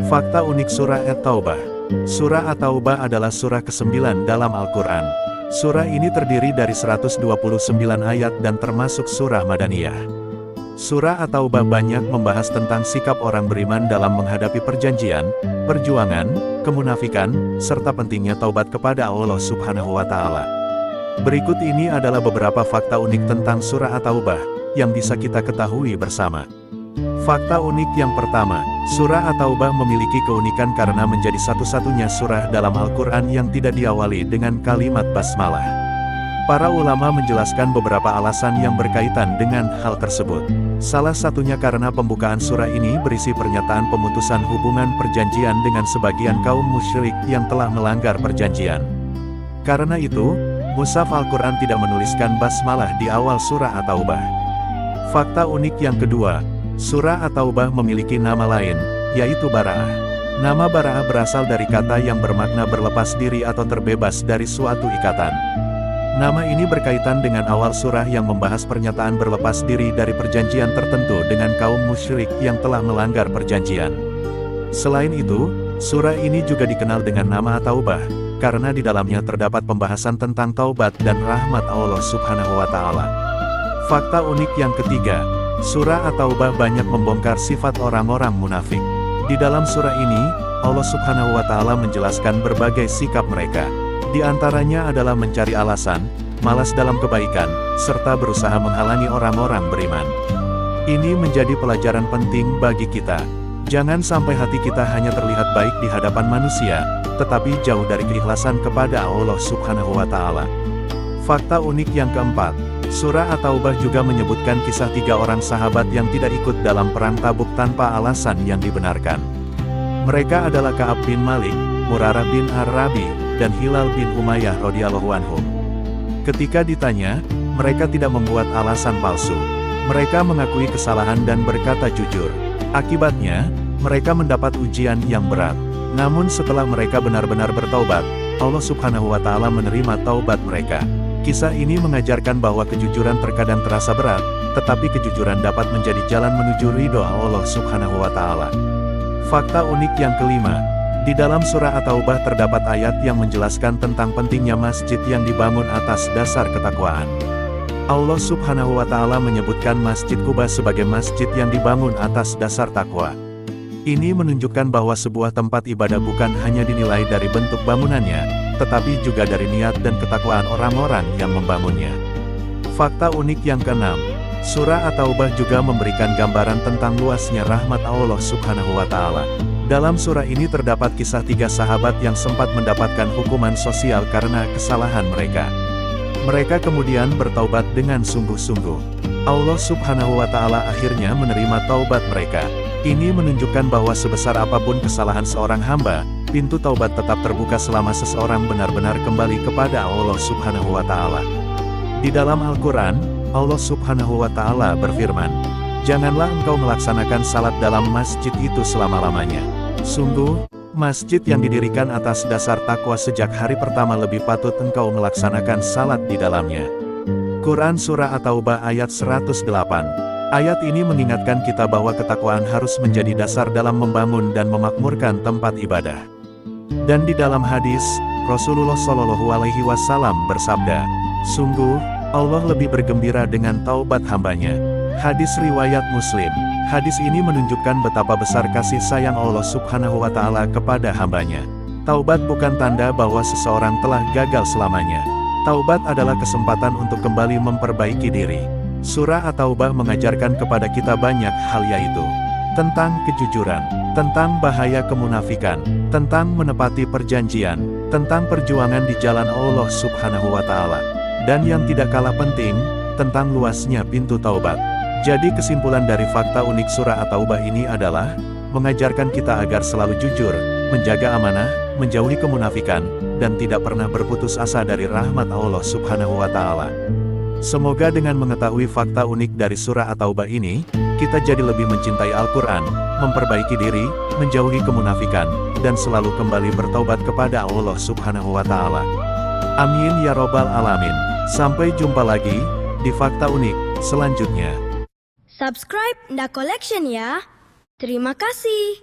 Fakta unik Surah At-Taubah. Surah At-Taubah adalah surah ke-9 dalam Al-Quran. Surah ini terdiri dari 129 ayat dan termasuk surah Madaniyah. Surah At-Taubah banyak membahas tentang sikap orang beriman dalam menghadapi perjanjian, perjuangan, kemunafikan, serta pentingnya taubat kepada Allah Subhanahu wa Ta'ala. Berikut ini adalah beberapa fakta unik tentang surah At-Taubah yang bisa kita ketahui bersama. Fakta unik yang pertama, surah At-Taubah memiliki keunikan karena menjadi satu-satunya surah dalam Al-Quran yang tidak diawali dengan kalimat basmalah. Para ulama menjelaskan beberapa alasan yang berkaitan dengan hal tersebut. Salah satunya karena pembukaan surah ini berisi pernyataan pemutusan hubungan perjanjian dengan sebagian kaum musyrik yang telah melanggar perjanjian. Karena itu, mushaf Al-Quran tidak menuliskan basmalah di awal surah At-Taubah. Fakta unik yang kedua, surah At-Taubah memiliki nama lain, yaitu Bara'ah. Nama Bara'ah berasal dari kata yang bermakna berlepas diri atau terbebas dari suatu ikatan. Nama ini berkaitan dengan awal surah yang membahas pernyataan berlepas diri dari perjanjian tertentu dengan kaum musyrik yang telah melanggar perjanjian. Selain itu, surah ini juga dikenal dengan nama At-Taubah, karena di dalamnya terdapat pembahasan tentang taubat dan rahmat Allah Subhanahu wa Ta'ala. Fakta unik yang ketiga, surah At-Taubah banyak membongkar sifat orang-orang munafik. Di dalam surah ini, Allah Subhanahu wa Ta'ala menjelaskan berbagai sikap mereka. Di antaranya adalah mencari alasan, malas dalam kebaikan, serta berusaha menghalangi orang-orang beriman. Ini menjadi pelajaran penting bagi kita. Jangan sampai hati kita hanya terlihat baik di hadapan manusia, tetapi jauh dari keikhlasan kepada Allah Subhanahu wa Ta'ala. Fakta unik yang keempat, surah At-Taubah juga menyebutkan kisah 3 orang sahabat yang tidak ikut dalam perang Tabuk tanpa alasan yang dibenarkan. Mereka adalah Ka'ab bin Malik, Murarah bin Ar-Rabi, dan Hilal bin Umayyah radhiyallahu anhum. Ketika ditanya, mereka tidak membuat alasan palsu. Mereka mengakui kesalahan dan berkata jujur. Akibatnya, mereka mendapat ujian yang berat. Namun setelah mereka benar-benar bertaubat, Allah Subhanahu wa Ta'ala menerima taubat mereka. Kisah ini mengajarkan bahwa kejujuran terkadang terasa berat, tetapi kejujuran dapat menjadi jalan menuju ridho Allah Subhanahu wa Ta'ala. Fakta unik yang kelima, di dalam surah At-Taubah terdapat ayat yang menjelaskan tentang pentingnya masjid yang dibangun atas dasar ketakwaan. Allah Subhanahu wa Ta'ala menyebutkan Masjid Quba sebagai masjid yang dibangun atas dasar takwa. Ini menunjukkan bahwa sebuah tempat ibadah bukan hanya dinilai dari bentuk bangunannya, tetapi juga dari niat dan ketakwaan orang-orang yang membangunnya. Fakta unik yang keenam, surah At-Taubah juga memberikan gambaran tentang luasnya rahmat Allah Subhanahu wa Ta'ala. Dalam surah ini terdapat kisah 3 sahabat yang sempat mendapatkan hukuman sosial karena kesalahan mereka. Mereka kemudian bertaubat dengan sungguh-sungguh. Allah Subhanahu wa Ta'ala akhirnya menerima taubat mereka. Ini menunjukkan bahwa sebesar apapun kesalahan seorang hamba, pintu taubat tetap terbuka selama seseorang benar-benar kembali kepada Allah Subhanahu wa Ta'ala. Di dalam Al-Quran, Allah Subhanahu wa Ta'ala berfirman, "Janganlah engkau melaksanakan salat dalam masjid itu selama-lamanya. Sungguh, masjid yang didirikan atas dasar takwa sejak hari pertama lebih patut engkau melaksanakan salat di dalamnya." Quran Surah At-Taubah ayat 108. Ayat ini mengingatkan kita bahwa ketakwaan harus menjadi dasar dalam membangun dan memakmurkan tempat ibadah. Dan di dalam hadis, Rasulullah Shallallahu Alaihi Wasallam bersabda, "Sungguh, Allah lebih bergembira dengan taubat hambanya." Hadis riwayat Muslim. Hadis ini menunjukkan betapa besar kasih sayang Allah Subhanahu wa Ta'ala kepada hambanya. Taubat bukan tanda bahwa seseorang telah gagal selamanya. Taubat adalah kesempatan untuk kembali memperbaiki diri. Surah At-Taubah mengajarkan kepada kita banyak hal, yaitu tentang kejujuran, tentang bahaya kemunafikan, tentang menepati perjanjian, tentang perjuangan di jalan Allah Subhanahu wa Ta'ala, dan yang tidak kalah penting, tentang luasnya pintu taubat. Jadi kesimpulan dari fakta unik surah At-Taubah ini adalah mengajarkan kita agar selalu jujur, menjaga amanah, menjauhi kemunafikan, dan tidak pernah berputus asa dari rahmat Allah Subhanahu wa Ta'ala. Semoga dengan mengetahui fakta unik dari surah At-Taubah ini, kita jadi lebih mencintai Al-Quran, memperbaiki diri, menjauhi kemunafikan, dan selalu kembali bertaubat kepada Allah Subhanahu wa Ta'ala. Amin ya Robbal Alamin. Sampai jumpa lagi di fakta unik selanjutnya. Subscribe Nda Collection ya. Terima kasih.